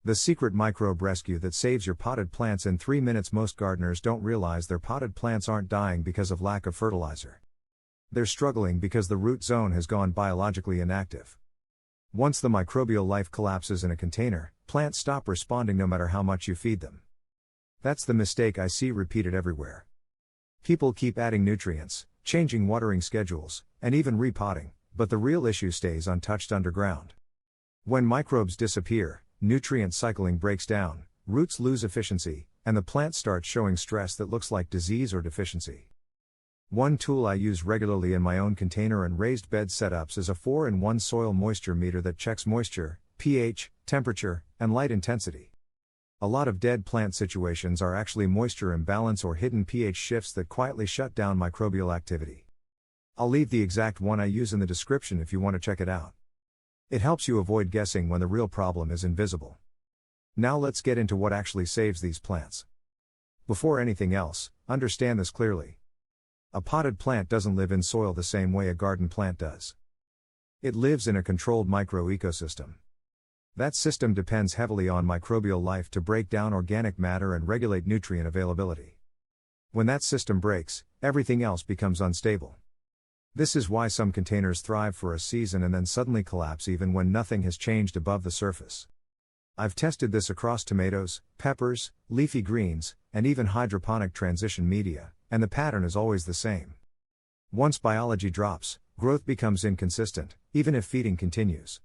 The secret microbe rescue that saves your potted plants in 3 minutes. Most gardeners don't realize their potted plants aren't dying because of lack of fertilizer. They're struggling because the root zone has gone biologically inactive. Once the microbial life collapses in a container, plants stop responding no matter how much you feed them. That's the mistake I see repeated everywhere. People keep adding nutrients, changing watering schedules, and even repotting, but the real issue stays untouched underground. When microbes disappear, nutrient cycling breaks down, roots lose efficiency, and the plant starts showing stress that looks like disease or deficiency. One tool I use regularly in my own container and raised bed setups is a 4-in-1 soil moisture meter that checks moisture, pH, temperature, and light intensity. A lot of dead plant situations are actually moisture imbalance or hidden pH shifts that quietly shut down microbial activity. I'll leave the exact one I use in the description if you want to check it out. It helps you avoid guessing when the real problem is invisible. Now let's get into what actually saves these plants. Before anything else, understand this clearly. A potted plant doesn't live in soil the same way a garden plant does. It lives in a controlled microecosystem. That system depends heavily on microbial life to break down organic matter and regulate nutrient availability. When that system breaks, everything else becomes unstable. This is why some containers thrive for a season and then suddenly collapse even when nothing has changed above the surface. I've tested this across tomatoes, peppers, leafy greens, and even hydroponic transition media, and the pattern is always the same. Once biology drops, growth becomes inconsistent, even if feeding continues.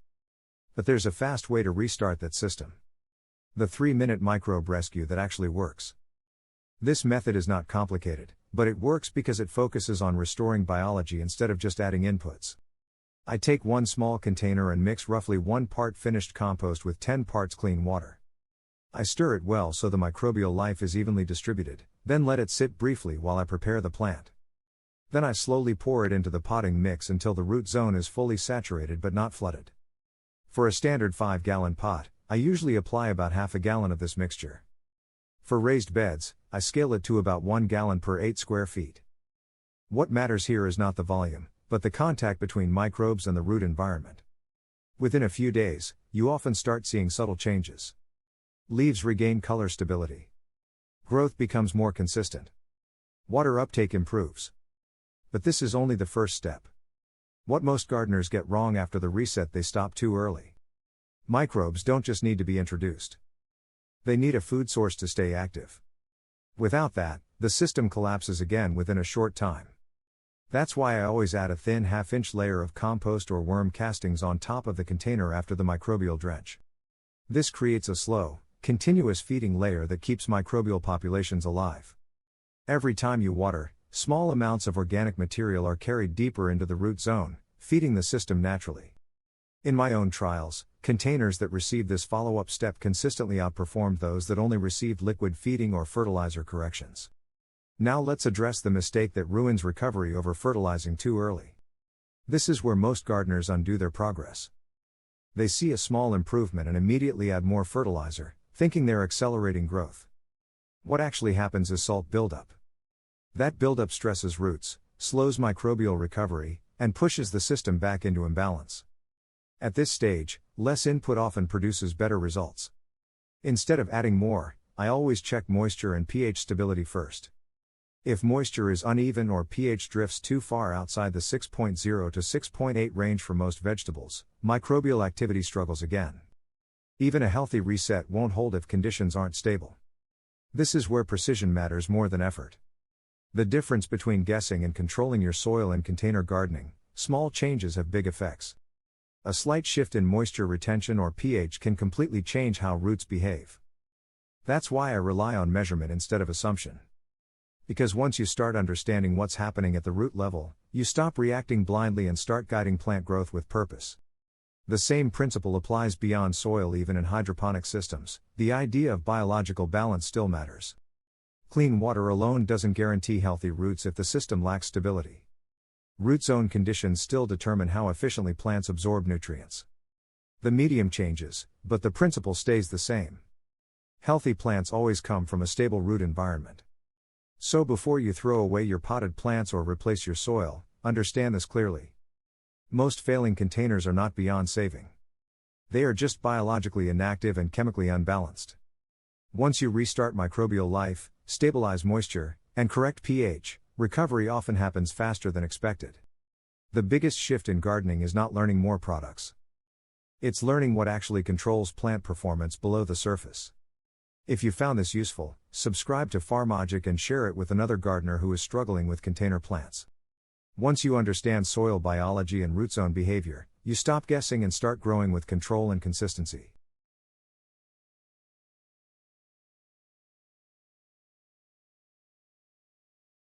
But there's a fast way to restart that system. The 3-minute microbe rescue that actually works. This method is not complicated, but it works because it focuses on restoring biology instead of just adding inputs. I take one small container and mix roughly 1 part finished compost with 10 parts clean water. I stir it well so the microbial life is evenly distributed, then let it sit briefly while I prepare the plant. Then I slowly pour it into the potting mix until the root zone is fully saturated but not flooded. For a standard 5-gallon pot, I usually apply about half a gallon of this mixture. For raised beds, I scale it to about 1 gallon per 8 square feet. What matters here is not the volume, but the contact between microbes and the root environment. Within a few days, you often start seeing subtle changes. Leaves regain color stability. Growth becomes more consistent. Water uptake improves. But this is only the first step. What most gardeners get wrong after the reset: they stop too early. Microbes don't just need to be introduced. They need a food source to stay active. Without that, the system collapses again within a short time. That's why I always add a thin half-inch layer of compost or worm castings on top of the container after the microbial drench. This creates a slow, continuous feeding layer that keeps microbial populations alive. Every time you water, small amounts of organic material are carried deeper into the root zone, feeding the system naturally. In my own trials, containers that received this follow-up step consistently outperformed those that only received liquid feeding or fertilizer corrections. Now let's address the mistake that ruins recovery: over fertilizing too early. This is where most gardeners undo their progress. They see a small improvement and immediately add more fertilizer, thinking they're accelerating growth. What actually happens is salt buildup. That buildup stresses roots, slows microbial recovery, and pushes the system back into imbalance. At this stage, less input often produces better results. Instead of adding more, I always check moisture and pH stability first. If moisture is uneven or pH drifts too far outside the 6.0 to 6.8 range for most vegetables, microbial activity struggles again. Even a healthy reset won't hold if conditions aren't stable. This is where precision matters more than effort. The difference between guessing and controlling your soil in container gardening: small changes have big effects. A slight shift in moisture retention or pH can completely change how roots behave. That's why I rely on measurement instead of assumption. Because once you start understanding what's happening at the root level, you stop reacting blindly and start guiding plant growth with purpose. The same principle applies beyond soil. Even in hydroponic systems, the idea of biological balance still matters. Clean water alone doesn't guarantee healthy roots if the system lacks stability. Root zone conditions still determine how efficiently plants absorb nutrients. The medium changes, but the principle stays the same. Healthy plants always come from a stable root environment. So before you throw away your potted plants or replace your soil, understand this clearly. Most failing containers are not beyond saving. They are just biologically inactive and chemically unbalanced. Once you restart microbial life, stabilize moisture, and correct pH, recovery often happens faster than expected. The biggest shift in gardening is not learning more products. It's learning what actually controls plant performance below the surface. If you found this useful, subscribe to Farmagic and share it with another gardener who is struggling with container plants. Once you understand soil biology and root zone behavior, you stop guessing and start growing with control and consistency.